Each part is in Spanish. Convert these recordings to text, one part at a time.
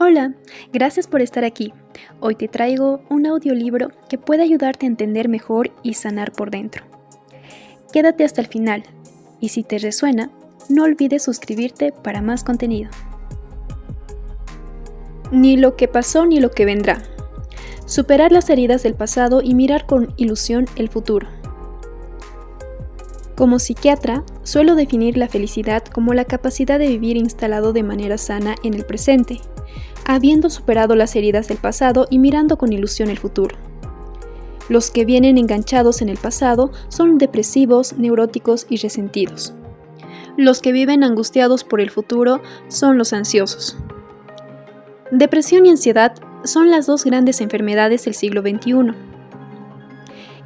Hola, gracias por estar aquí. Hoy te traigo un audiolibro que puede ayudarte a entender mejor y sanar por dentro. Quédate hasta el final y si te resuena, no olvides suscribirte para más contenido. Ni lo que pasó ni lo que vendrá. Superar las heridas del pasado y mirar con ilusión el futuro. Como psiquiatra, suelo definir la felicidad como la capacidad de vivir instalado de manera sana en el presente, habiendo superado las heridas del pasado y mirando con ilusión el futuro. Los que vienen enganchados en el pasado son depresivos, neuróticos y resentidos. Los que viven angustiados por el futuro son los ansiosos. Depresión y ansiedad son las dos grandes enfermedades del siglo XXI.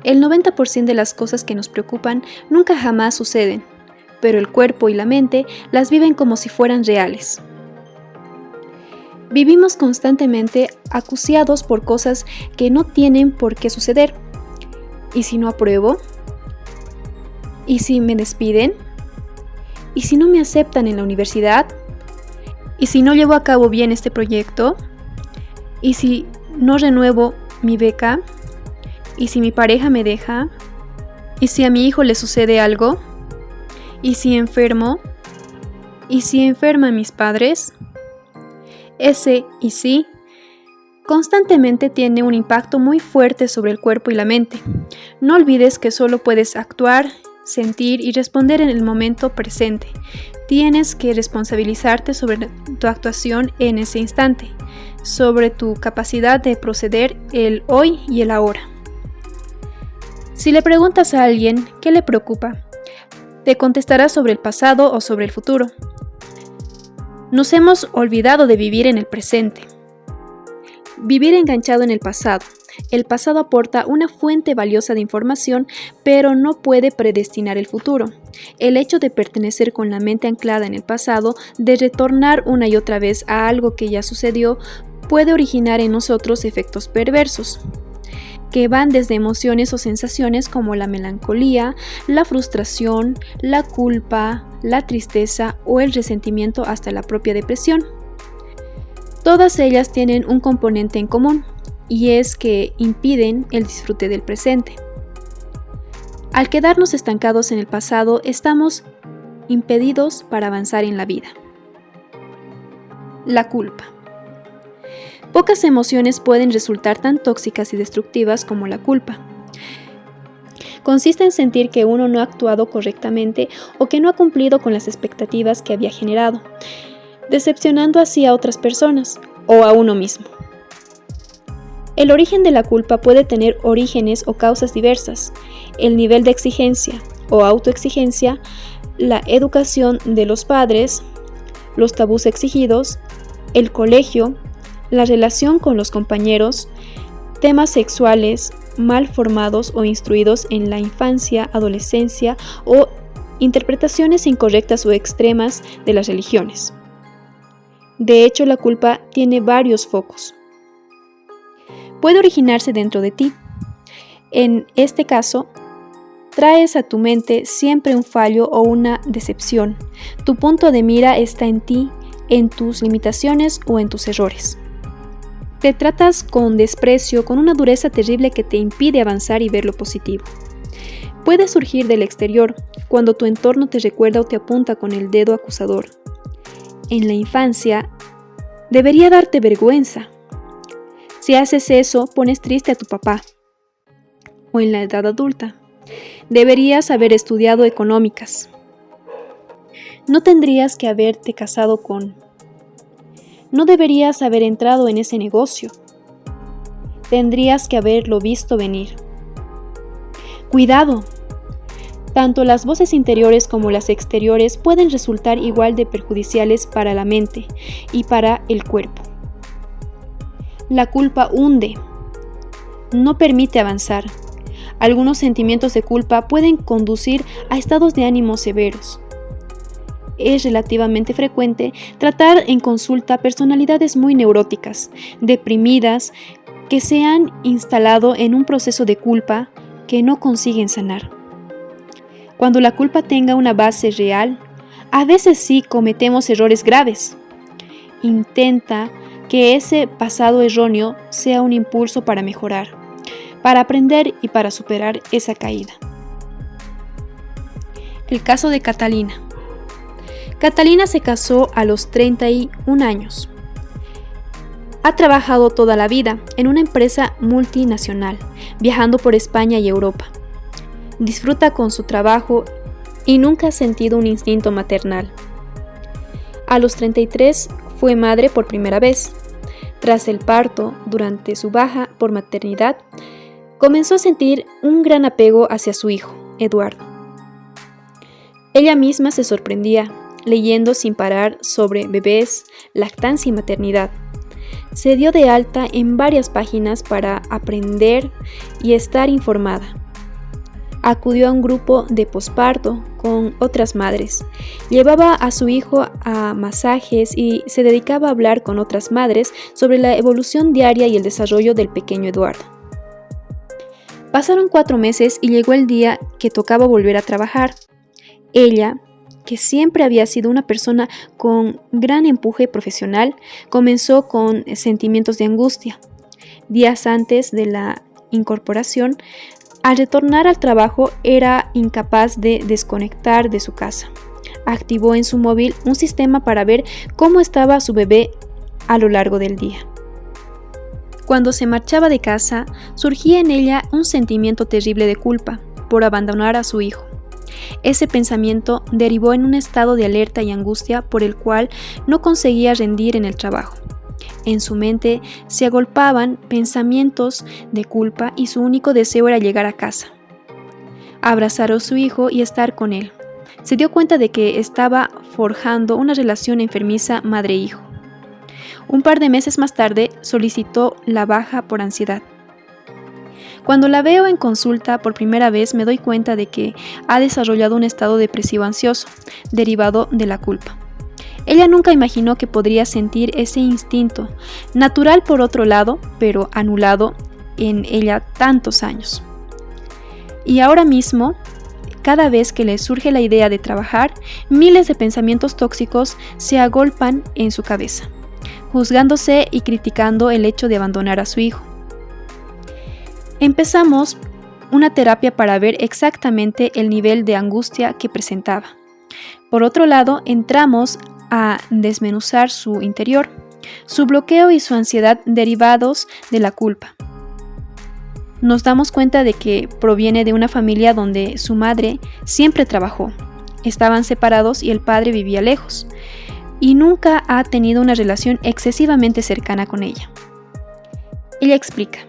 El 90% de las cosas que nos preocupan nunca jamás suceden, pero el cuerpo y la mente las viven como si fueran reales. Vivimos constantemente acuciados por cosas que no tienen por qué suceder. ¿Y si no apruebo? ¿Y si me despiden? ¿Y si no me aceptan en la universidad? ¿Y si no llevo a cabo bien este proyecto? ¿Y si no renuevo mi beca? ¿Y si mi pareja me deja? ¿Y si a mi hijo le sucede algo? ¿Y si enfermo? ¿Y si enferman mis padres? Ese "y si" constantemente tiene un impacto muy fuerte sobre el cuerpo y la mente. No olvides que solo puedes actuar, sentir y responder en el momento presente. Tienes que responsabilizarte sobre tu actuación en ese instante, sobre tu capacidad de proceder el hoy y el ahora. Si le preguntas a alguien qué le preocupa, te contestará sobre el pasado o sobre el futuro. Nos hemos olvidado de vivir en el presente. Vivir enganchado en el pasado. El pasado aporta una fuente valiosa de información, pero no puede predestinar el futuro. El hecho de pertenecer con la mente anclada en el pasado, de retornar una y otra vez a algo que ya sucedió, puede originar en nosotros efectos perversos, que van desde emociones o sensaciones como la melancolía, la frustración, la culpa, la tristeza o el resentimiento hasta la propia depresión. Todas ellas tienen un componente en común, y es que impiden el disfrute del presente. Al quedarnos estancados en el pasado, estamos impedidos para avanzar en la vida. La culpa. Pocas emociones pueden resultar tan tóxicas y destructivas como la culpa. Consiste en sentir que uno no ha actuado correctamente o que no ha cumplido con las expectativas que había generado, decepcionando así a otras personas o a uno mismo. El origen de la culpa puede tener orígenes o causas diversas: el nivel de exigencia o autoexigencia, la educación de los padres, los tabús exigidos, el colegio, la relación con los compañeros, temas sexuales mal formados o instruidos en la infancia, adolescencia o interpretaciones incorrectas o extremas de las religiones. De hecho, la culpa tiene varios focos. Puede originarse dentro de ti. En este caso, traes a tu mente siempre un fallo o una decepción. Tu punto de mira está en ti, en tus limitaciones o en tus errores. Te tratas con desprecio, con una dureza terrible que te impide avanzar y ver lo positivo. Puede surgir del exterior, cuando tu entorno te recuerda o te apunta con el dedo acusador. En la infancia, debería darte vergüenza. Si haces eso, pones triste a tu papá. O en la edad adulta, deberías haber estudiado económicas. No tendrías que haberte casado con... No deberías haber entrado en ese negocio. Tendrías que haberlo visto venir. Cuidado. Tanto las voces interiores como las exteriores pueden resultar igual de perjudiciales para la mente y para el cuerpo. La culpa hunde. No permite avanzar. Algunos sentimientos de culpa pueden conducir a estados de ánimo severos. Es relativamente frecuente tratar en consulta personalidades muy neuróticas, deprimidas, que se han instalado en un proceso de culpa que no consiguen sanar. Cuando la culpa tenga una base real, a veces sí cometemos errores graves. Intenta que ese pasado erróneo sea un impulso para mejorar, para aprender y para superar esa caída. El caso de Catalina. Catalina se casó a los 31 años. Ha trabajado toda la vida en una empresa multinacional, viajando por España y Europa. Disfruta con su trabajo y nunca ha sentido un instinto maternal. A los 33 fue madre por primera vez. Tras el parto, durante su baja por maternidad, comenzó a sentir un gran apego hacia su hijo, Eduardo. Ella misma se sorprendía, leyendo sin parar sobre bebés, lactancia y maternidad. Se dio de alta en varias páginas para aprender y estar informada. Acudió a un grupo de posparto con otras madres. Llevaba a su hijo a masajes y se dedicaba a hablar con otras madres sobre la evolución diaria y el desarrollo del pequeño Eduardo. Pasaron 4 meses y llegó el día que tocaba volver a trabajar. Ella, que siempre había sido una persona con gran empuje profesional, comenzó con sentimientos de angustia. Días antes de la incorporación, al retornar al trabajo era incapaz de desconectar de su casa. Activó en su móvil un sistema para ver cómo estaba su bebé a lo largo del día. Cuando se marchaba de casa, surgía en ella un sentimiento terrible de culpa por abandonar a su hijo. Ese pensamiento derivó en un estado de alerta y angustia por el cual no conseguía rendir en el trabajo. En su mente se agolpaban pensamientos de culpa y su único deseo era llegar a casa, abrazar a su hijo y estar con él. Se dio cuenta de que estaba forjando una relación enfermiza madre-hijo. Un par de meses más tarde solicitó la baja por ansiedad. Cuando la veo en consulta por primera vez me doy cuenta de que ha desarrollado un estado depresivo ansioso, derivado de la culpa. Ella nunca imaginó que podría sentir ese instinto, natural por otro lado, pero anulado en ella tantos años. Y ahora mismo, cada vez que le surge la idea de trabajar, miles de pensamientos tóxicos se agolpan en su cabeza, juzgándose y criticando el hecho de abandonar a su hijo. Empezamos una terapia para ver exactamente el nivel de angustia que presentaba. Por otro lado, entramos a desmenuzar su interior, su bloqueo y su ansiedad derivados de la culpa. Nos damos cuenta de que proviene de una familia donde su madre siempre trabajó, estaban separados y el padre vivía lejos, y nunca ha tenido una relación excesivamente cercana con ella. Ella explica: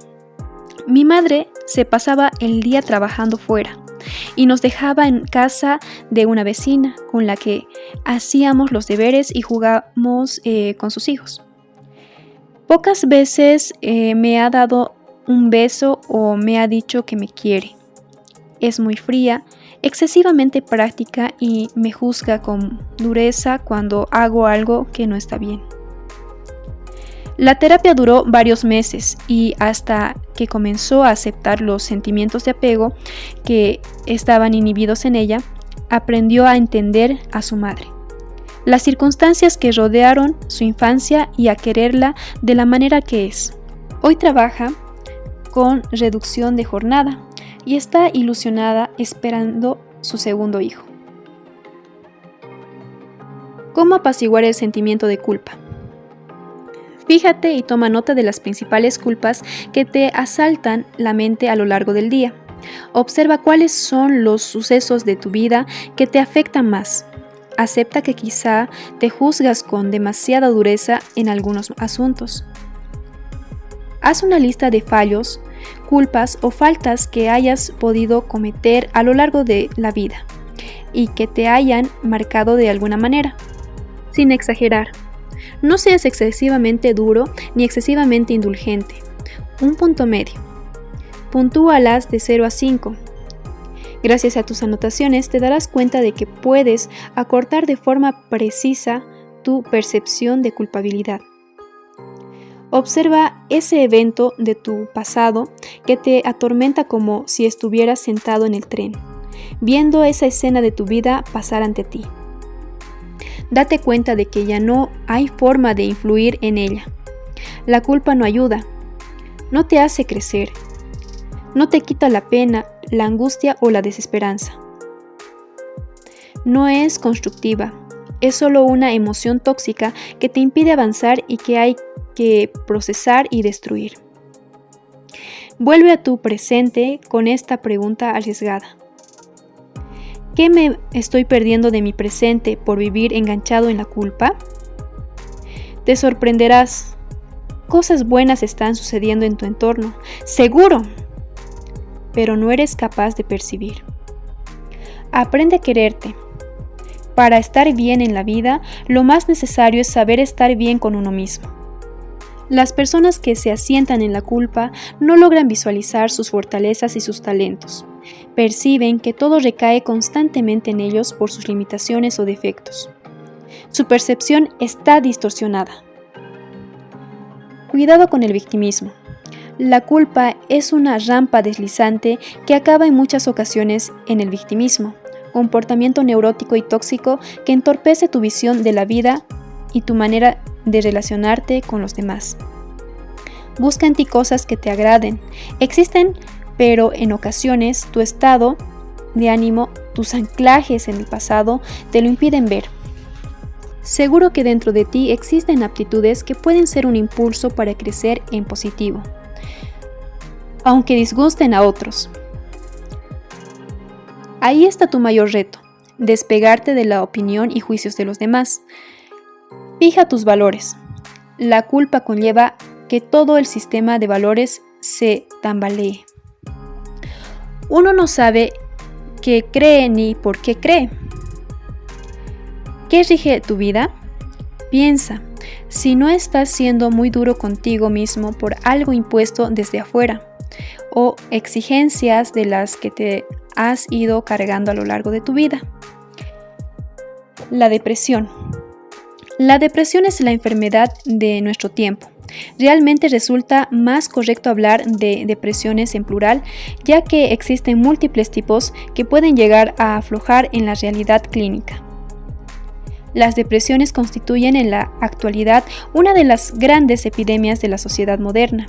mi madre se pasaba el día trabajando fuera y nos dejaba en casa de una vecina con la que hacíamos los deberes y jugamos con sus hijos. Pocas veces me ha dado un beso o me ha dicho que me quiere. Es muy fría, excesivamente práctica y me juzga con dureza cuando hago algo que no está bien. La terapia duró varios meses y hasta que comenzó a aceptar los sentimientos de apego que estaban inhibidos en ella, aprendió a entender a su madre, las circunstancias que rodearon su infancia y a quererla de la manera que es. Hoy trabaja con reducción de jornada y está ilusionada esperando su segundo hijo. ¿Cómo apaciguar el sentimiento de culpa? Fíjate y toma nota de las principales culpas que te asaltan la mente a lo largo del día. Observa cuáles son los sucesos de tu vida que te afectan más. Acepta que quizá te juzgas con demasiada dureza en algunos asuntos. Haz una lista de fallos, culpas o faltas que hayas podido cometer a lo largo de la vida y que te hayan marcado de alguna manera, sin exagerar. No seas excesivamente duro ni excesivamente indulgente. Un punto medio. Puntúalas de 0 a 5. Gracias a tus anotaciones te darás cuenta de que puedes acortar de forma precisa tu percepción de culpabilidad. Observa ese evento de tu pasado que te atormenta como si estuvieras sentado en el tren, viendo esa escena de tu vida pasar ante ti. Date cuenta de que ya no hay forma de influir en ella. La culpa no ayuda, no te hace crecer, no te quita la pena, la angustia o la desesperanza. No es constructiva, es solo una emoción tóxica que te impide avanzar y que hay que procesar y destruir. Vuelve a tu presente con esta pregunta arriesgada. ¿Qué me estoy perdiendo de mi presente por vivir enganchado en la culpa? Te sorprenderás. Cosas buenas están sucediendo en tu entorno, seguro, pero no eres capaz de percibir. Aprende a quererte. Para estar bien en la vida, lo más necesario es saber estar bien con uno mismo. Las personas que se asientan en la culpa no logran visualizar sus fortalezas y sus talentos. Perciben que todo recae constantemente en ellos por sus limitaciones o defectos. Su percepción está distorsionada. Cuidado con el victimismo. La culpa es una rampa deslizante que acaba en muchas ocasiones en el victimismo, comportamiento neurótico y tóxico que entorpece tu visión de la vida y tu manera de relacionarte con los demás. Busca en ti cosas que te agraden. Existen, pero en ocasiones tu estado de ánimo, tus anclajes en el pasado te lo impiden ver. Seguro que dentro de ti existen aptitudes que pueden ser un impulso para crecer en positivo, aunque disgusten a otros. Ahí está tu mayor reto, despegarte de la opinión y juicios de los demás. Fija tus valores. La culpa conlleva que todo el sistema de valores se tambalee. Uno no sabe qué cree ni por qué cree. ¿Qué rige tu vida? Piensa, si no estás siendo muy duro contigo mismo por algo impuesto desde afuera, o exigencias de las que te has ido cargando a lo largo de tu vida. La depresión. La depresión es la enfermedad de nuestro tiempo. Realmente resulta más correcto hablar de depresiones en plural, ya que existen múltiples tipos que pueden llegar a aflojar en la realidad clínica. Las depresiones constituyen en la actualidad una de las grandes epidemias de la sociedad moderna.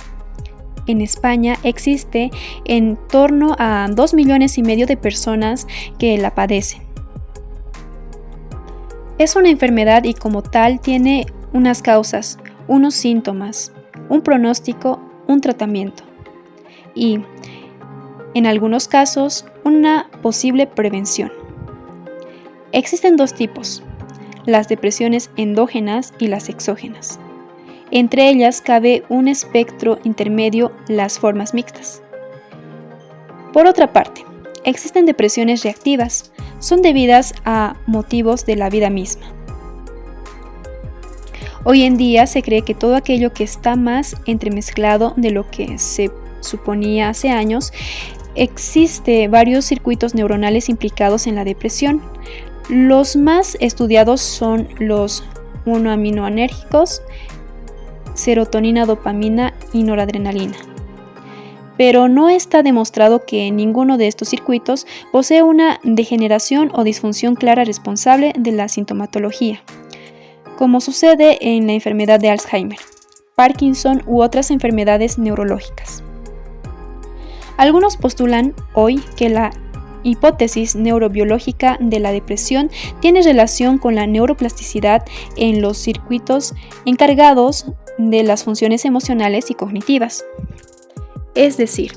En España existe en torno a 2,5 millones de personas que la padecen. Es una enfermedad y como tal tiene unas causas, unos síntomas, un pronóstico, un tratamiento y, en algunos casos, una posible prevención. Existen dos tipos, las depresiones endógenas y las exógenas. Entre ellas cabe un espectro intermedio, las formas mixtas. Por otra parte, existen depresiones reactivas, son debidas a motivos de la vida misma. Hoy en día se cree que todo aquello que está más entremezclado de lo que se suponía hace años, existe varios circuitos neuronales implicados en la depresión. Los más estudiados son los monoaminoenérgicos, serotonina, dopamina y noradrenalina. Pero no está demostrado que ninguno de estos circuitos posee una degeneración o disfunción clara responsable de la sintomatología, como sucede en la enfermedad de Alzheimer, Parkinson u otras enfermedades neurológicas. Algunos postulan hoy que la hipótesis neurobiológica de la depresión tiene relación con la neuroplasticidad en los circuitos encargados de las funciones emocionales y cognitivas. Es decir,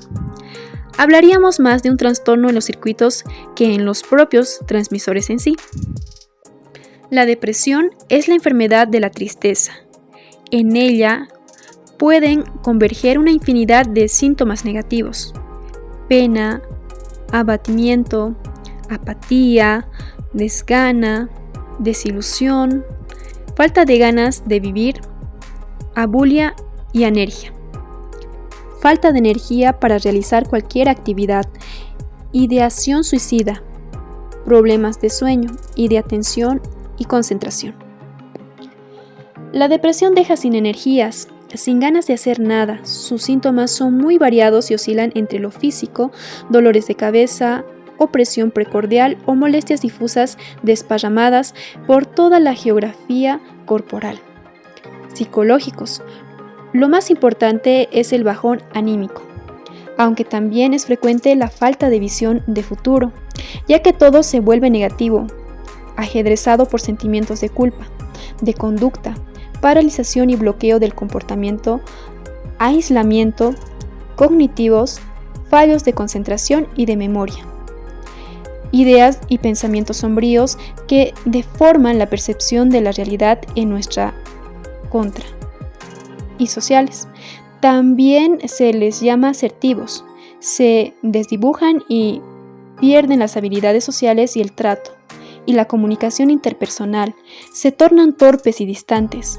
hablaríamos más de un trastorno en los circuitos que en los propios transmisores en sí. La depresión es la enfermedad de la tristeza. En ella pueden converger una infinidad de síntomas negativos: pena, abatimiento, apatía, desgana, desilusión, falta de ganas de vivir, abulia y anergia. Falta de energía para realizar cualquier actividad, ideación suicida, problemas de sueño y de atención y concentración. La depresión deja sin energías, sin ganas de hacer nada. Sus síntomas son muy variados y oscilan entre lo físico, dolores de cabeza, opresión precordial o molestias difusas desparramadas por toda la geografía corporal. Psicológicos. Lo más importante es el bajón anímico, aunque también es frecuente la falta de visión de futuro, ya que todo se vuelve negativo, ajedrezado por sentimientos de culpa, de conducta, paralización y bloqueo del comportamiento, aislamiento, cognitivos, fallos de concentración y de memoria. Ideas y pensamientos sombríos que deforman la percepción de la realidad en nuestra contra. Y sociales. También se les llama asertivos. Se desdibujan y pierden las habilidades sociales y el trato, y la comunicación interpersonal. Se tornan torpes y distantes.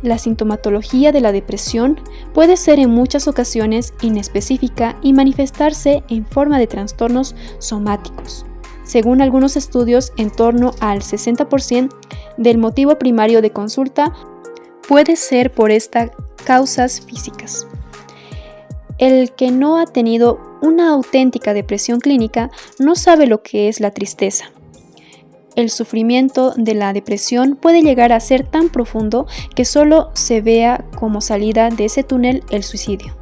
La sintomatología de la depresión puede ser en muchas ocasiones inespecífica y manifestarse en forma de trastornos somáticos. Según algunos estudios, en torno al 60% del motivo primario de consulta puede ser por estas causas físicas. El que no ha tenido una auténtica depresión clínica no sabe lo que es la tristeza. El sufrimiento de la depresión puede llegar a ser tan profundo que solo se vea como salida de ese túnel el suicidio.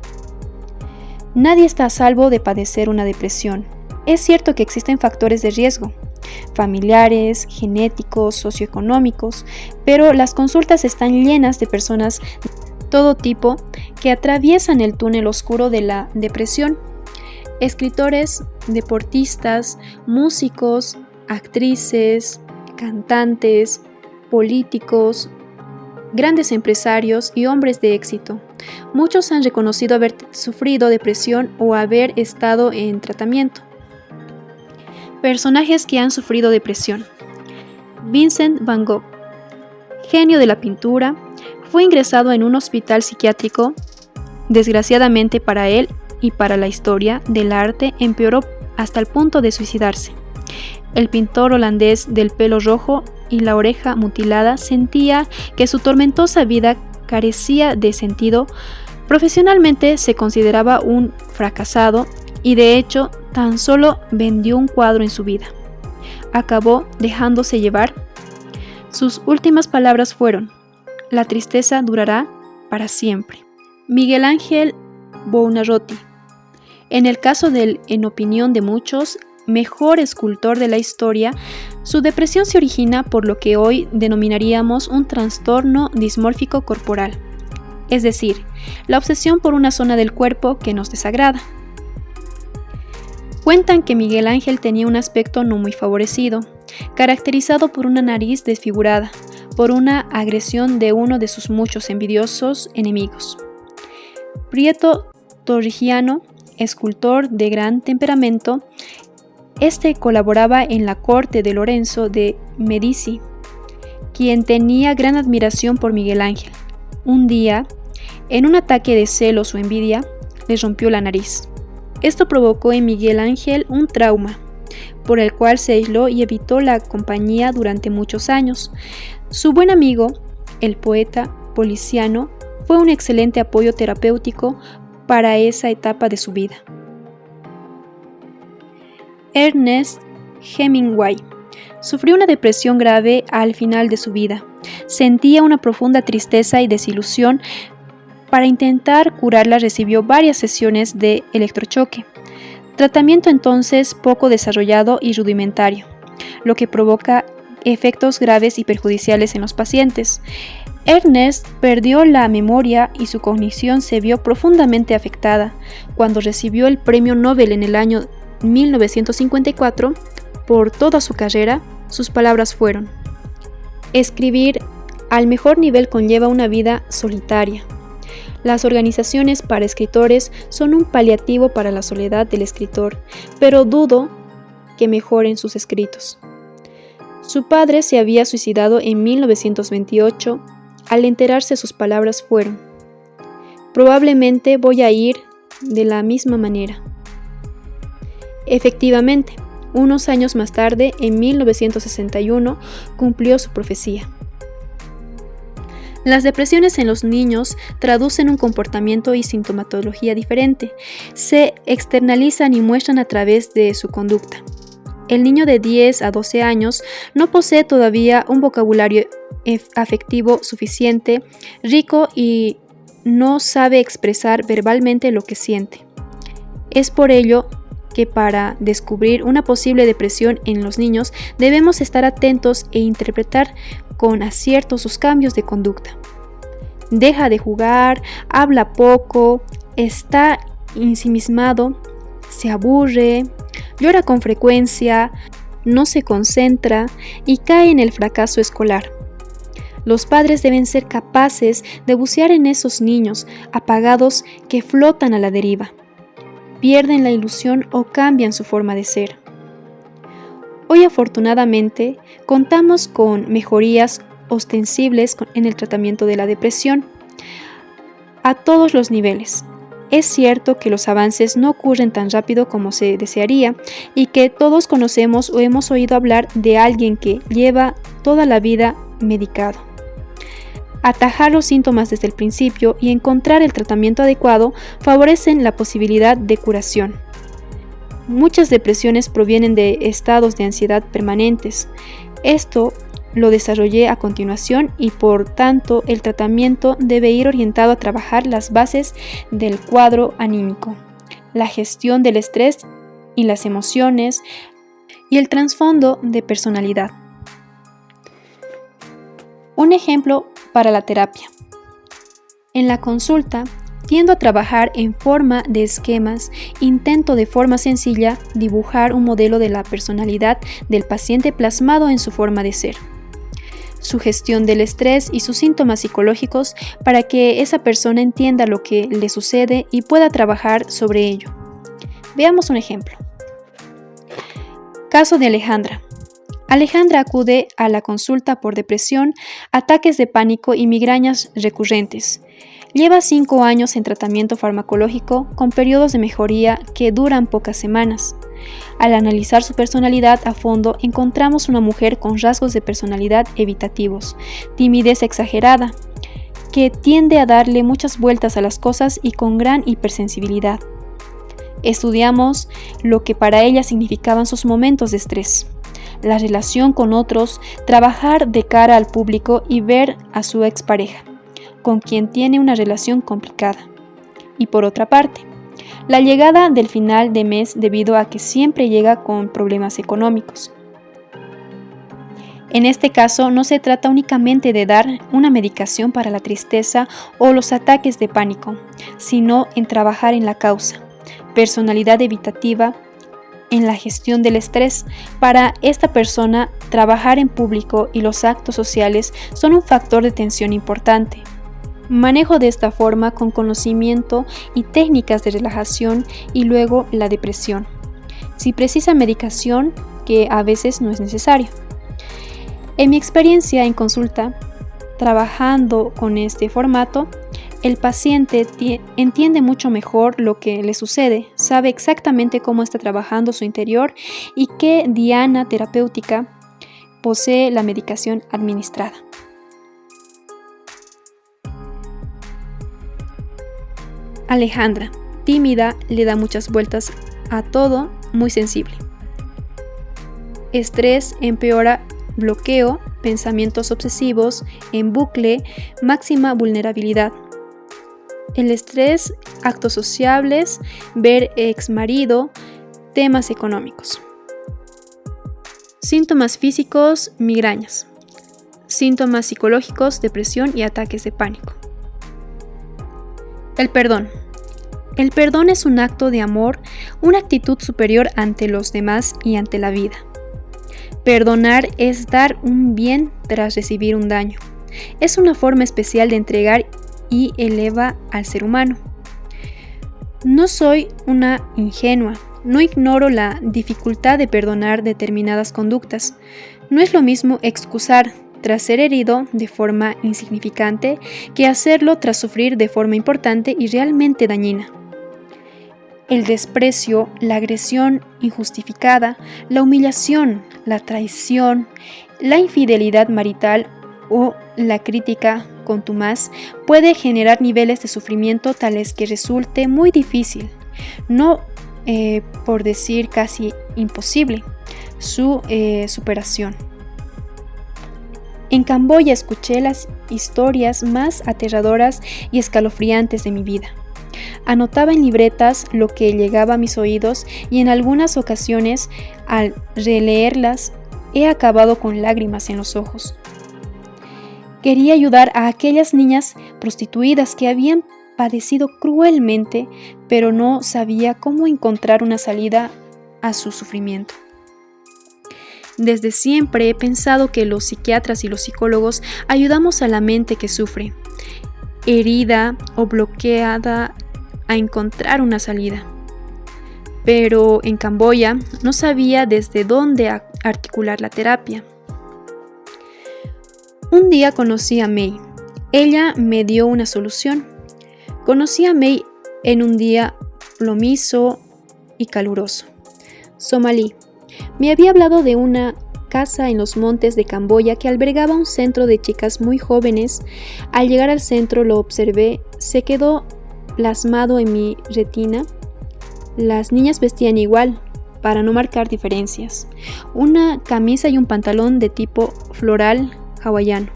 Nadie está a salvo de padecer una depresión. Es cierto que existen factores de riesgo, familiares, genéticos, socioeconómicos, pero las consultas están llenas de personas de todo tipo que atraviesan el túnel oscuro de la depresión. Escritores, deportistas, músicos, actrices, cantantes, políticos, grandes empresarios y hombres de éxito. Muchos han reconocido haber sufrido depresión o haber estado en tratamiento. Personajes que han sufrido depresión. Vincent Van Gogh, genio de la pintura, fue ingresado en un hospital psiquiátrico. Desgraciadamente para él y para la historia del arte, empeoró hasta el punto de suicidarse. El pintor holandés del pelo rojo y la oreja mutilada sentía que su tormentosa vida carecía de sentido. Profesionalmente se consideraba un fracasado y de hecho tan solo vendió un cuadro en su vida. Acabó dejándose llevar. Sus últimas palabras fueron: "La tristeza durará para siempre". Miguel Ángel Buonarroti. En el caso del, en opinión de muchos, mejor escultor de la historia, su depresión se origina por lo que hoy denominaríamos un trastorno dismórfico corporal, es decir, la obsesión por una zona del cuerpo que nos desagrada. Cuentan que Miguel Ángel tenía un aspecto no muy favorecido, caracterizado por una nariz desfigurada, por una agresión de uno de sus muchos envidiosos enemigos. Prieto Torrigiano, escultor de gran temperamento, este colaboraba en la corte de Lorenzo de Medici, quien tenía gran admiración por Miguel Ángel. Un día, en un ataque de celos o envidia, le rompió la nariz. Esto provocó en Miguel Ángel un trauma, por el cual se aisló y evitó la compañía durante muchos años. Su buen amigo, el poeta Poliziano, fue un excelente apoyo terapéutico para esa etapa de su vida. Ernest Hemingway sufrió una depresión grave al final de su vida. Sentía una profunda tristeza y desilusión. Para intentar curarla recibió varias sesiones de electrochoque, tratamiento entonces poco desarrollado y rudimentario, lo que provoca efectos graves y perjudiciales en los pacientes. Ernest perdió la memoria y su cognición se vio profundamente afectada. Cuando recibió el premio Nobel en el año 1954, por toda su carrera, sus palabras fueron: "Escribir al mejor nivel conlleva una vida solitaria. Las organizaciones para escritores son un paliativo para la soledad del escritor, pero dudo que mejoren sus escritos". Su padre se había suicidado en 1928. Al enterarse, sus palabras fueron: "Probablemente voy a ir de la misma manera". Efectivamente, unos años más tarde, en 1961, cumplió su profecía. Las depresiones en los niños traducen un comportamiento y sintomatología diferente. Se externalizan y muestran a través de su conducta. El niño de 10 a 12 años no posee todavía un vocabulario afectivo suficiente, rico y no sabe expresar verbalmente lo que siente. Es por ello que para descubrir una posible depresión en los niños debemos estar atentos e interpretar con acierto sus cambios de conducta. Deja de jugar, habla poco, está ensimismado, se aburre, llora con frecuencia, no se concentra y cae en el fracaso escolar. Los padres deben ser capaces de bucear en esos niños apagados que flotan a la deriva, pierden la ilusión o cambian su forma de ser. Hoy afortunadamente contamos con mejorías ostensibles en el tratamiento de la depresión a todos los niveles. Es cierto que los avances no ocurren tan rápido como se desearía y que todos conocemos o hemos oído hablar de alguien que lleva toda la vida medicado. Atajar los síntomas desde el principio y encontrar el tratamiento adecuado favorecen la posibilidad de curación. Muchas depresiones provienen de estados de ansiedad permanentes. Esto lo desarrollé a continuación y por tanto el tratamiento debe ir orientado a trabajar las bases del cuadro anímico, la gestión del estrés y las emociones y el trasfondo de personalidad. Un ejemplo para la terapia. En la consulta, tiendo a trabajar en forma de esquemas, intento de forma sencilla dibujar un modelo de la personalidad del paciente plasmado en su forma de ser, su gestión del estrés y sus síntomas psicológicos para que esa persona entienda lo que le sucede y pueda trabajar sobre ello. Veamos un ejemplo. Caso de Alejandra. Alejandra acude a la consulta por depresión, ataques de pánico y migrañas recurrentes. Lleva 5 años en tratamiento farmacológico con periodos de mejoría que duran pocas semanas. Al analizar su personalidad a fondo, encontramos una mujer con rasgos de personalidad evitativos, timidez exagerada, que tiende a darle muchas vueltas a las cosas y con gran hipersensibilidad. Estudiamos lo que para ella significaban sus momentos de estrés, la relación con otros, trabajar de cara al público y ver a su expareja, con quien tiene una relación complicada. Y por otra parte, la llegada del final de mes debido a que siempre llega con problemas económicos. En este caso no se trata únicamente de dar una medicación para la tristeza o los ataques de pánico, sino en trabajar en la causa, personalidad evitativa, en la gestión del estrés. Para esta persona, trabajar en público y los actos sociales son un factor de tensión importante. Manejo de esta forma con conocimiento y técnicas de relajación y luego la depresión. Si precisa medicación, que a veces no es necesario. En mi experiencia en consulta, trabajando con este formato, el paciente entiende mucho mejor lo que le sucede, sabe exactamente cómo está trabajando su interior y qué diana terapéutica posee la medicación administrada. Alejandra, tímida, le da muchas vueltas a todo, muy sensible. Estrés empeora, bloqueo, pensamientos obsesivos, en bucle, máxima vulnerabilidad. El estrés, actos sociables, ver exmarido, temas económicos. Síntomas físicos, migrañas. Síntomas psicológicos, depresión y ataques de pánico. El perdón. El perdón es un acto de amor, una actitud superior ante los demás y ante la vida. Perdonar es dar un bien tras recibir un daño. Es una forma especial de entregar y eleva al ser humano. No soy una ingenua, no ignoro la dificultad de perdonar determinadas conductas. No es lo mismo excusar tras ser herido de forma insignificante que hacerlo tras sufrir de forma importante y realmente dañina. El desprecio, la agresión injustificada, la humillación, la traición, la infidelidad marital o la crítica contumaz puede generar niveles de sufrimiento tales que resulte muy difícil, no por decir casi imposible, su superación. En Camboya escuché las historias más aterradoras y escalofriantes de mi vida. Anotaba en libretas lo que llegaba a mis oídos y en algunas ocasiones, al releerlas, he acabado con lágrimas en los ojos. Quería ayudar a aquellas niñas prostituidas que habían padecido cruelmente, pero no sabía cómo encontrar una salida a su sufrimiento. Desde siempre he pensado que los psiquiatras y los psicólogos ayudamos a la mente que sufre, herida o bloqueada, a encontrar una salida. Pero en Camboya no sabía desde dónde articular la terapia. Un día conocí a May. Ella me dio una solución. Conocí a May en un día plomizo y caluroso. Somalí. Me había hablado de una casa en los montes de Camboya que albergaba un centro de chicas muy jóvenes. Al llegar al centro lo observé, se quedó plasmado en mi retina. Las niñas vestían igual, para no marcar diferencias. Una camisa y un pantalón de tipo floral hawaiano.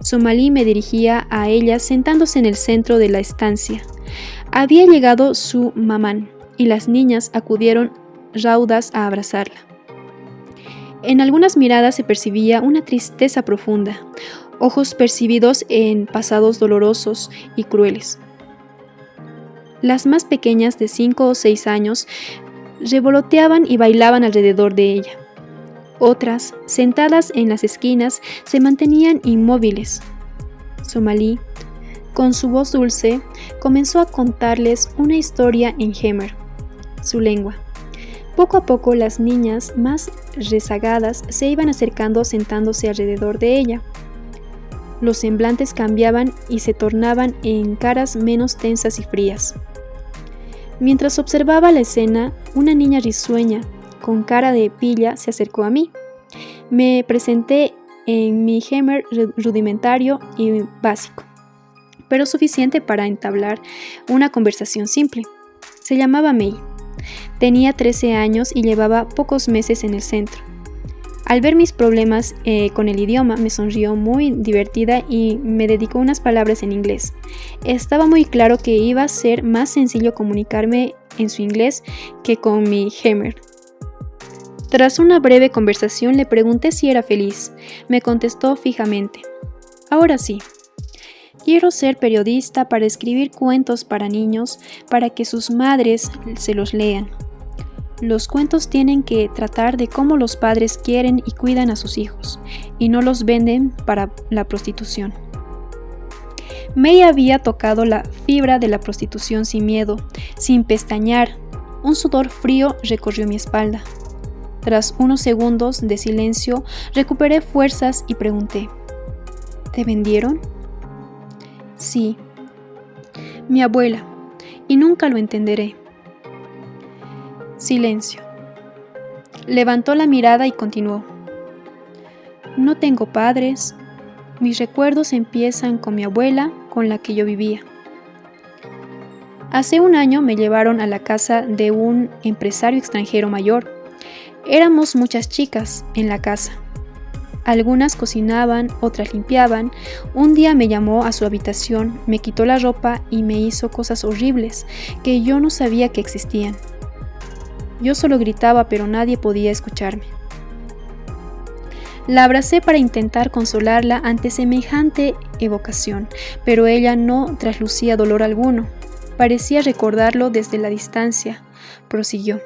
Somalí me dirigía a ellas sentándose en el centro de la estancia. Había llegado su mamán y las niñas acudieron raudas a abrazarla. En algunas miradas se percibía una tristeza profunda, ojos percibidos en pasados dolorosos y crueles. Las más pequeñas, de 5 o 6 años, revoloteaban y bailaban alrededor de ella. Otras, sentadas en las esquinas, se mantenían inmóviles. Somalí, con su voz dulce, comenzó a contarles una historia en Khmer, su lengua. Poco a poco las niñas más rezagadas se iban acercando sentándose alrededor de ella. Los semblantes cambiaban y se tornaban en caras menos tensas y frías. Mientras observaba la escena, una niña risueña, con cara de pilla, se acercó a mí. Me presenté en mi Khmer rudimentario y básico, pero suficiente para entablar una conversación simple. Se llamaba May. Tenía 13 años y llevaba pocos meses en el centro. Al ver mis problemas con el idioma, me sonrió muy divertida y me dedicó unas palabras en inglés. Estaba muy claro que iba a ser más sencillo comunicarme en su inglés que con mi Khmer. Tras una breve conversación le pregunté si era feliz. Me contestó fijamente: ahora sí. Quiero ser periodista para escribir cuentos para niños, para que sus madres se los lean. Los cuentos tienen que tratar de cómo los padres quieren y cuidan a sus hijos, y no los venden para la prostitución. May había tocado la fibra de la prostitución sin miedo, sin pestañear. Un sudor frío recorrió mi espalda. Tras unos segundos de silencio, recuperé fuerzas y pregunté: ¿te vendieron? Sí, mi abuela, y nunca lo entenderé. Silencio. Levantó la mirada y continuó: no tengo padres. Mis recuerdos empiezan con mi abuela, con la que yo vivía. Hace un año me llevaron a la casa de un empresario extranjero mayor. Éramos muchas chicas en la casa. Algunas cocinaban, otras limpiaban. Un día me llamó a su habitación, me quitó la ropa y me hizo cosas horribles que yo no sabía que existían. Yo solo gritaba, pero nadie podía escucharme. La abracé para intentar consolarla ante semejante evocación, pero ella no traslucía dolor alguno. Parecía recordarlo desde la distancia. Prosiguió: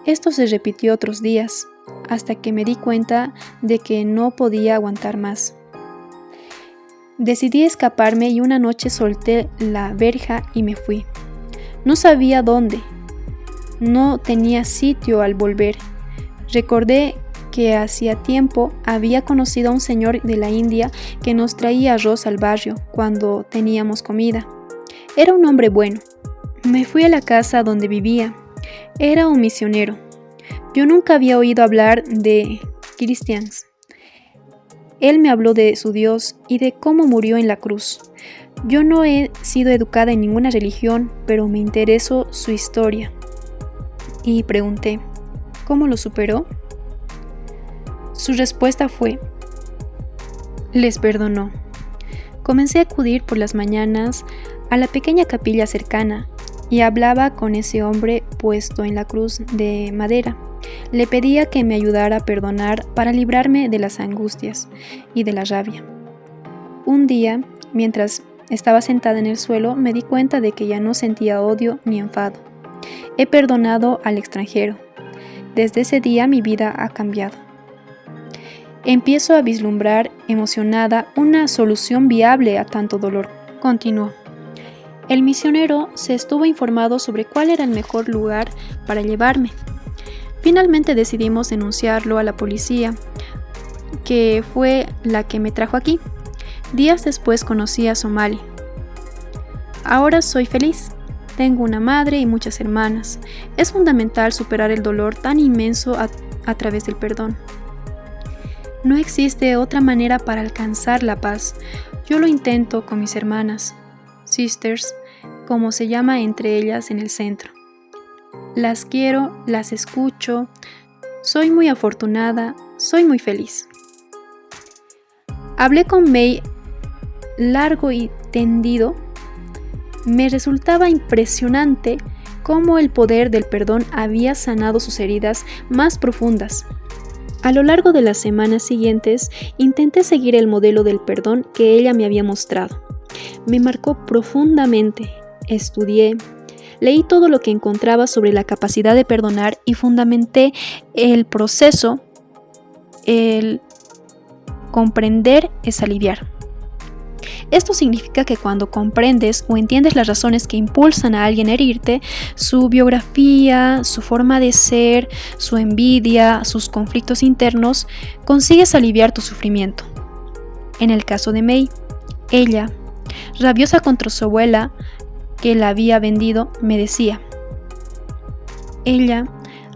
esto se repitió otros días, hasta que me di cuenta de que no podía aguantar más. Decidí escaparme y una noche solté la verja y me fui. No sabía dónde. No tenía sitio al volver. Recordé que hacía tiempo había conocido a un señor de la India que nos traía arroz al barrio cuando teníamos comida. Era un hombre bueno. Me fui a la casa donde vivía. Era un misionero. Yo nunca había oído hablar de cristianos. Él me habló de su Dios y de cómo murió en la cruz. Yo no he sido educada en ninguna religión, pero me interesó su historia. Y pregunté: ¿cómo lo superó? Su respuesta fue: les perdonó. Comencé a acudir por las mañanas a la pequeña capilla cercana y hablaba con ese hombre puesto en la cruz de madera. Le pedía que me ayudara a perdonar para librarme de las angustias y de la rabia. Un día, mientras estaba sentada en el suelo, me di cuenta de que ya no sentía odio ni enfado. He perdonado al extranjero. Desde ese día mi vida ha cambiado. Empiezo a vislumbrar, emocionada, una solución viable a tanto dolor. Continuó. El misionero se estuvo informado sobre cuál era el mejor lugar para llevarme. Finalmente decidimos denunciarlo a la policía, que fue la que me trajo aquí. Días después conocí a Somali. Ahora soy feliz. Tengo una madre y muchas hermanas. Es fundamental superar el dolor tan inmenso a través del perdón. No existe otra manera para alcanzar la paz. Yo lo intento con mis hermanas, sisters, como se llama entre ellas en el centro. Las quiero, las escucho. Soy muy afortunada, soy muy feliz. Hablé con May largo y tendido. Me resultaba impresionante cómo el poder del perdón había sanado sus heridas más profundas. A lo largo de las semanas siguientes, intenté seguir el modelo del perdón que ella me había mostrado. Me marcó profundamente. Estudié, leí todo lo que encontraba sobre la capacidad de perdonar y fundamenté el proceso. El comprender es aliviar. Esto significa que cuando comprendes o entiendes las razones que impulsan a alguien a herirte, su biografía, su forma de ser, su envidia, sus conflictos internos, consigues aliviar tu sufrimiento. En el caso de May, ella, rabiosa contra su abuela que la había vendido, me decía. Ella,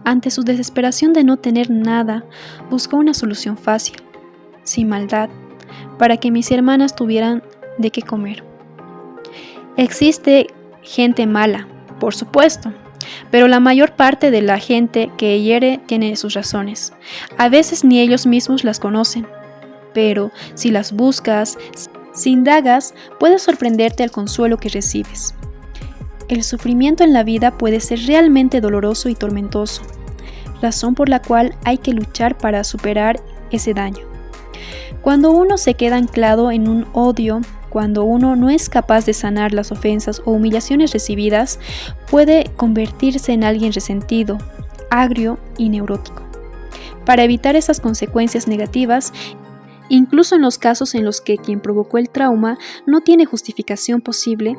ante su desesperación de no tener nada, buscó una solución fácil, sin maldad, para que mis hermanas tuvieran de qué comer. Existe gente mala, por supuesto, pero la mayor parte de la gente que hiere tiene sus razones. A veces ni ellos mismos las conocen, pero si las buscas, si indagas, puedes sorprenderte al consuelo que recibes. El sufrimiento en la vida puede ser realmente doloroso y tormentoso, razón por la cual hay que luchar para superar ese daño. Cuando uno se queda anclado en un odio, cuando uno no es capaz de sanar las ofensas o humillaciones recibidas, puede convertirse en alguien resentido, agrio y neurótico. Para evitar esas consecuencias negativas, incluso en los casos en los que quien provocó el trauma no tiene justificación posible,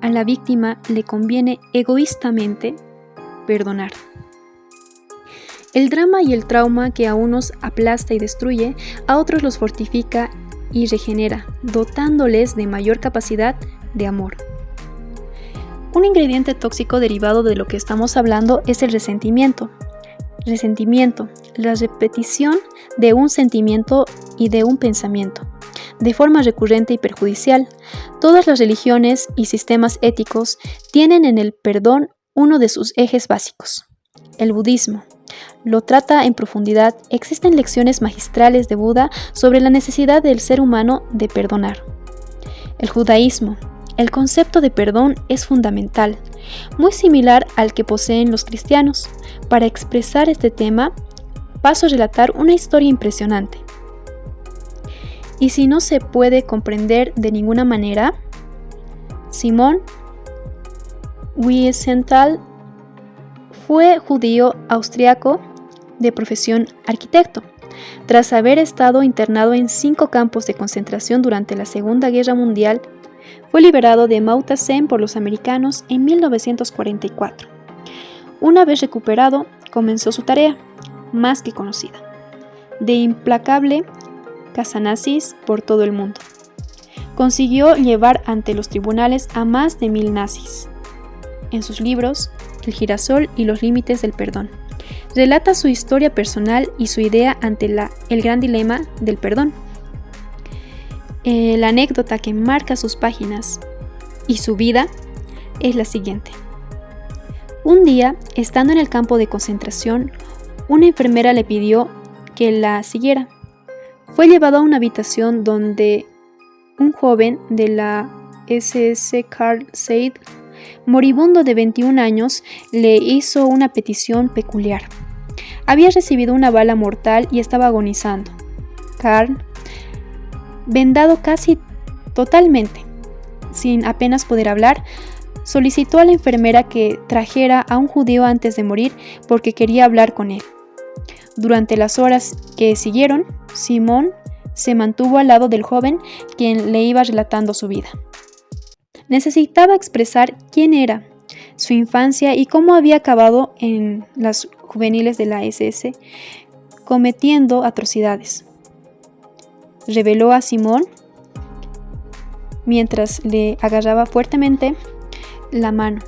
a la víctima le conviene egoístamente perdonar. El drama y el trauma que a unos aplasta y destruye, a otros los fortifica y regenera, dotándoles de mayor capacidad de amor. Un ingrediente tóxico derivado de lo que estamos hablando es el resentimiento. Resentimiento, la repetición de un sentimiento y de un pensamiento, de forma recurrente y perjudicial. Todas las religiones y sistemas éticos tienen en el perdón uno de sus ejes básicos. El budismo lo trata en profundidad. Existen lecciones magistrales de Buda sobre la necesidad del ser humano de perdonar. El judaísmo, el concepto de perdón es fundamental, muy similar al que poseen los cristianos. Para expresar este tema, paso a relatar una historia impresionante. Y si no se puede comprender de ninguna manera, Simón Wiesenthal fue judío austriaco de profesión arquitecto. Tras haber estado internado en 5 campos de concentración durante la Segunda Guerra Mundial, fue liberado de Mauthausen por los americanos en 1944. Una vez recuperado, comenzó su tarea, más que conocida, de implacable cazanazis por todo el mundo. Consiguió llevar ante los tribunales a más de 1000 nazis. En sus libros, El girasol y los límites del perdón, relata su historia personal y su idea ante el gran dilema del perdón. La anécdota que marca sus páginas y su vida es la siguiente. Un día, estando en el campo de concentración, una enfermera le pidió que la siguiera. Fue llevado a una habitación donde un joven de la SS Carl Seid, moribundo de 21 años, le hizo una petición peculiar. Había recibido una bala mortal y estaba agonizando. Carl, vendado casi totalmente, sin apenas poder hablar, solicitó a la enfermera que trajera a un judío antes de morir porque quería hablar con él. Durante las horas que siguieron, Simón se mantuvo al lado del joven, quien le iba relatando su vida. Necesitaba expresar quién era, su infancia y cómo había acabado en las juveniles de la SS, cometiendo atrocidades. Reveló a Simón mientras le agarraba fuertemente la mano.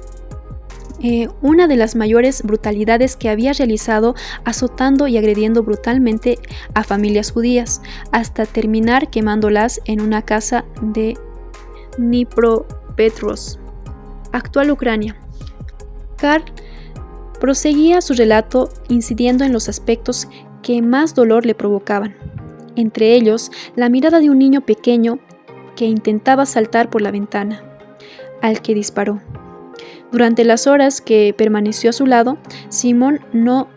Una de las mayores brutalidades que había realizado, azotando y agrediendo brutalmente a familias judías, hasta terminar quemándolas en una casa de Dnipropetrovsk, actual Ucrania. Carl proseguía su relato incidiendo en los aspectos que más dolor le provocaban, entre ellos la mirada de un niño pequeño que intentaba saltar por la ventana, al que disparó. Durante las horas que permaneció a su lado, Simón no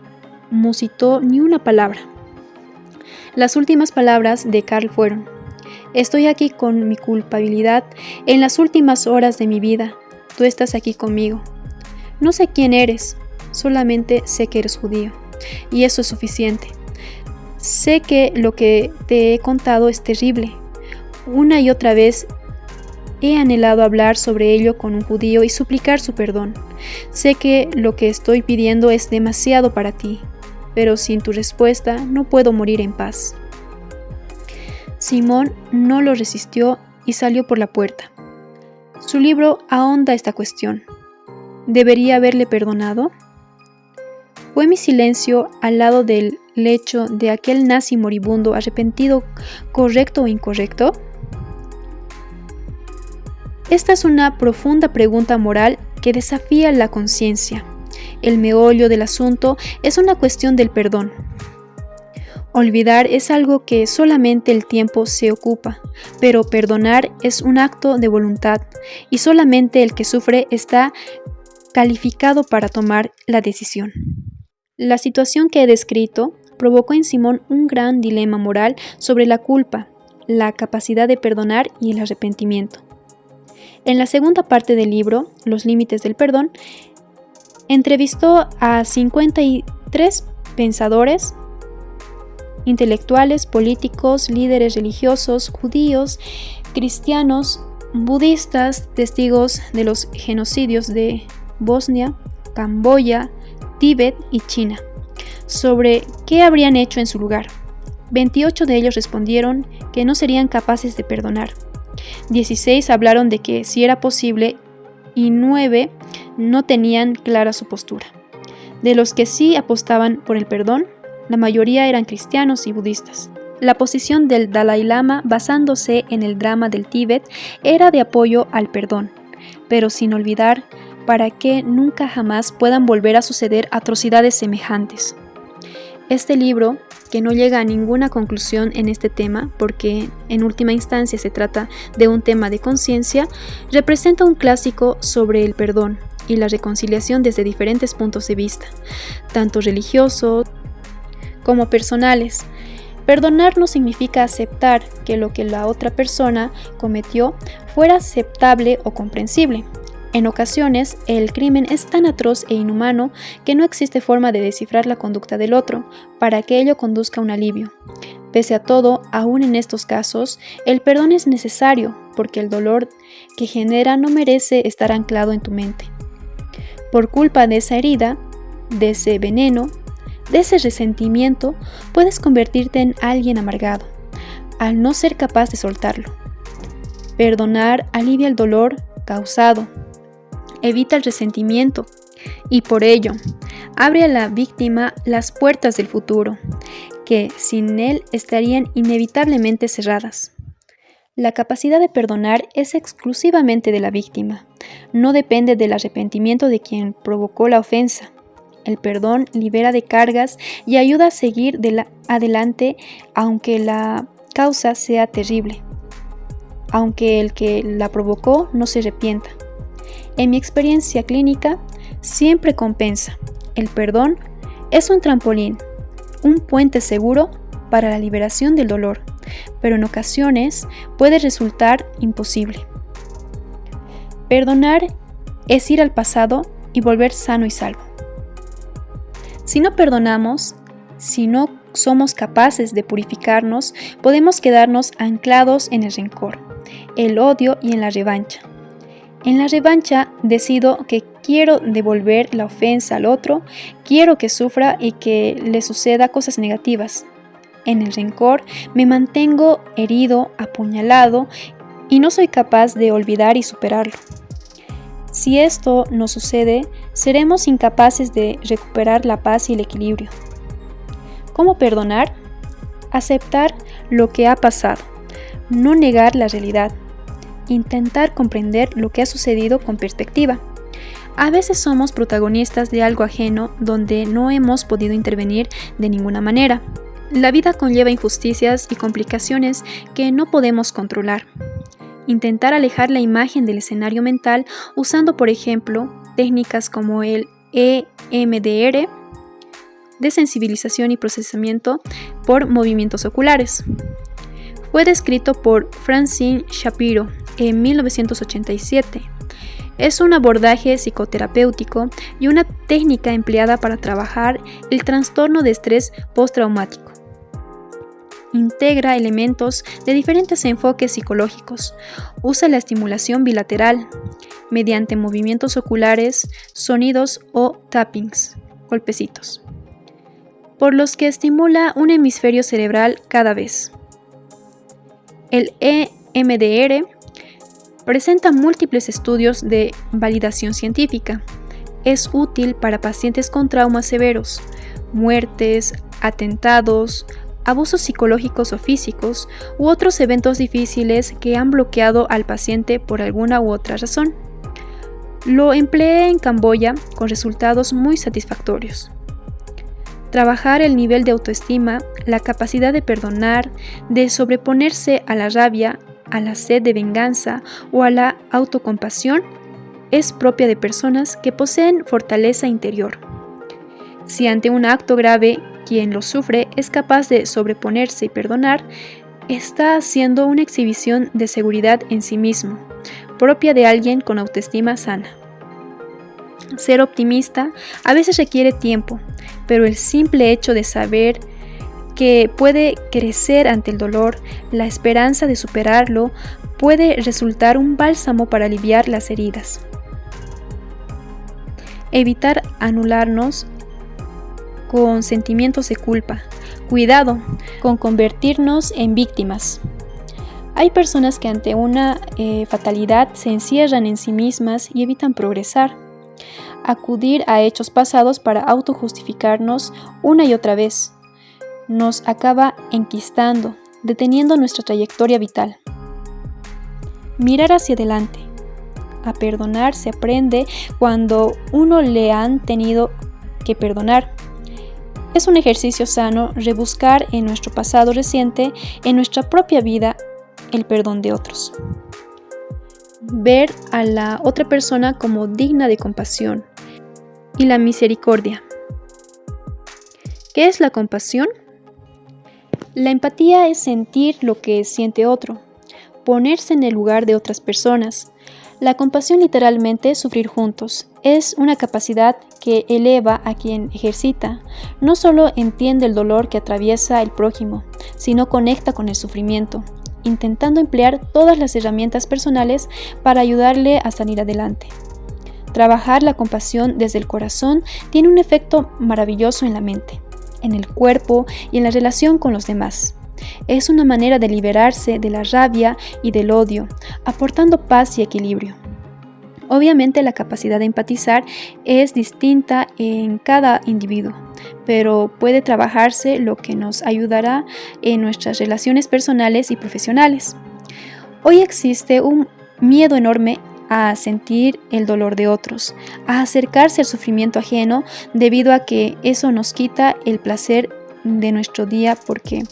musitó ni una palabra. Las últimas palabras de Carl fueron: «Estoy aquí con mi culpabilidad en las últimas horas de mi vida. Tú estás aquí conmigo. No sé quién eres, solamente sé que eres judío, y eso es suficiente. Sé que lo que te he contado es terrible. Una y otra vez he anhelado hablar sobre ello con un judío y suplicar su perdón. Sé que lo que estoy pidiendo es demasiado para ti, pero sin tu respuesta no puedo morir en paz». Simón no lo resistió y salió por la puerta. Su libro ahonda esta cuestión. ¿Debería haberle perdonado? ¿Fue mi silencio al lado del lecho de aquel nazi moribundo arrepentido correcto o incorrecto? Esta es una profunda pregunta moral que desafía la conciencia. El meollo del asunto es una cuestión del perdón. Olvidar es algo que solamente el tiempo se ocupa, pero perdonar es un acto de voluntad, y solamente el que sufre está calificado para tomar la decisión. La situación que he descrito provocó en Simón un gran dilema moral sobre la culpa, la capacidad de perdonar y el arrepentimiento. En la segunda parte del libro, Los límites del perdón, entrevistó a 53 pensadores, intelectuales, políticos, líderes religiosos, judíos, cristianos, budistas, testigos de los genocidios de Bosnia, Camboya, Tíbet y China, sobre qué habrían hecho en su lugar. 28 de ellos respondieron que no serían capaces de perdonar. 16 hablaron de que sí era posible y 9 no tenían clara su postura. De los que sí apostaban por el perdón, la mayoría eran cristianos y budistas. La posición del Dalai Lama, basándose en el drama del Tíbet, era de apoyo al perdón, pero sin olvidar para que nunca jamás puedan volver a suceder atrocidades semejantes. Este libro, que no llega a ninguna conclusión en este tema, porque en última instancia se trata de un tema de conciencia, representa un clásico sobre el perdón y la reconciliación desde diferentes puntos de vista, tanto religiosos como personales. Perdonar no significa aceptar que lo que la otra persona cometió fuera aceptable o comprensible. En ocasiones, el crimen es tan atroz e inhumano que no existe forma de descifrar la conducta del otro para que ello conduzca a un alivio. Pese a todo, aún en estos casos, el perdón es necesario porque el dolor que genera no merece estar anclado en tu mente. Por culpa de esa herida, de ese veneno, de ese resentimiento, puedes convertirte en alguien amargado, al no ser capaz de soltarlo. Perdonar alivia el dolor causado, evita el resentimiento y por ello abre a la víctima las puertas del futuro, que sin él estarían inevitablemente cerradas. La capacidad de perdonar es exclusivamente de la víctima, no depende del arrepentimiento de quien provocó la ofensa. El perdón libera de cargas y ayuda a seguir adelante aunque la causa sea terrible, aunque el que la provocó no se arrepienta. En mi experiencia clínica, siempre compensa. El perdón es un trampolín, un puente seguro para la liberación del dolor, pero en ocasiones puede resultar imposible. Perdonar es ir al pasado y volver sano y salvo. Si no perdonamos, si no somos capaces de purificarnos, podemos quedarnos anclados en el rencor, el odio y en la revancha. En la revancha decido que quiero devolver la ofensa al otro, quiero que sufra y que le suceda cosas negativas. En el rencor me mantengo herido, apuñalado y no soy capaz de olvidar y superarlo. Si esto no sucede, seremos incapaces de recuperar la paz y el equilibrio. ¿Cómo perdonar? Aceptar lo que ha pasado, no negar la realidad, intentar comprender lo que ha sucedido con perspectiva. A veces somos protagonistas de algo ajeno donde no hemos podido intervenir de ninguna manera. La vida conlleva injusticias y complicaciones que no podemos controlar. Intentar alejar la imagen del escenario mental usando, por ejemplo, técnicas como el EMDR, desensibilización y procesamiento por movimientos oculares. Fue descrito por Francine Shapiro en 1987. Es un abordaje psicoterapéutico y una técnica empleada para trabajar el trastorno de estrés postraumático. Integra elementos de diferentes enfoques psicológicos. Usa la estimulación bilateral mediante movimientos oculares, sonidos o tappings, golpecitos, por los que estimula un hemisferio cerebral cada vez. El EMDR presenta múltiples estudios de validación científica. Es útil para pacientes con traumas severos, muertes, atentados, abusos psicológicos o físicos u otros eventos difíciles que han bloqueado al paciente por alguna u otra razón. Lo empleé en Camboya con resultados muy satisfactorios. Trabajar el nivel de autoestima, la capacidad de perdonar, de sobreponerse a la rabia, a la sed de venganza o a la autocompasión es propia de personas que poseen fortaleza interior. Si ante un acto grave quien lo sufre es capaz de sobreponerse y perdonar, está haciendo una exhibición de seguridad en sí mismo, propia de alguien con autoestima sana. Ser optimista a veces requiere tiempo, pero el simple hecho de saber que puede crecer ante el dolor, la esperanza de superarlo, puede resultar un bálsamo para aliviar las heridas. Evitar anularnos con sentimientos de culpa. Cuidado con convertirnos en víctimas. Hay personas que ante una fatalidad se encierran en sí mismas y evitan progresar. Acudir a hechos pasados para autojustificarnos una y otra vez nos acaba enquistando, deteniendo nuestra trayectoria vital. Mirar hacia adelante. A perdonar se aprende cuando uno le han tenido que perdonar. Es un ejercicio sano rebuscar en nuestro pasado reciente, en nuestra propia vida, el perdón de otros. Ver a la otra persona como digna de compasión y la misericordia. ¿Qué es la compasión? La empatía es sentir lo que siente otro, ponerse en el lugar de otras personas. La compasión literalmente es sufrir juntos. Es una capacidad que eleva a quien ejercita. No solo entiende el dolor que atraviesa el prójimo, sino conecta con el sufrimiento, intentando emplear todas las herramientas personales para ayudarle a salir adelante. Trabajar la compasión desde el corazón tiene un efecto maravilloso en la mente, en el cuerpo y en la relación con los demás. Es una manera de liberarse de la rabia y del odio, aportando paz y equilibrio. Obviamente la capacidad de empatizar es distinta en cada individuo, pero puede trabajarse, lo que nos ayudará en nuestras relaciones personales y profesionales. Hoy existe un miedo enorme a sentir el dolor de otros, a acercarse al sufrimiento ajeno debido a que eso nos quita el placer de nuestro día porque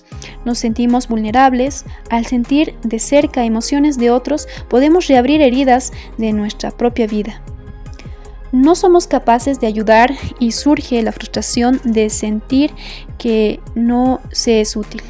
nos sentimos vulnerables. Al sentir de cerca emociones de otros, podemos reabrir heridas de nuestra propia vida. No somos capaces de ayudar y surge la frustración de sentir que no se es útil.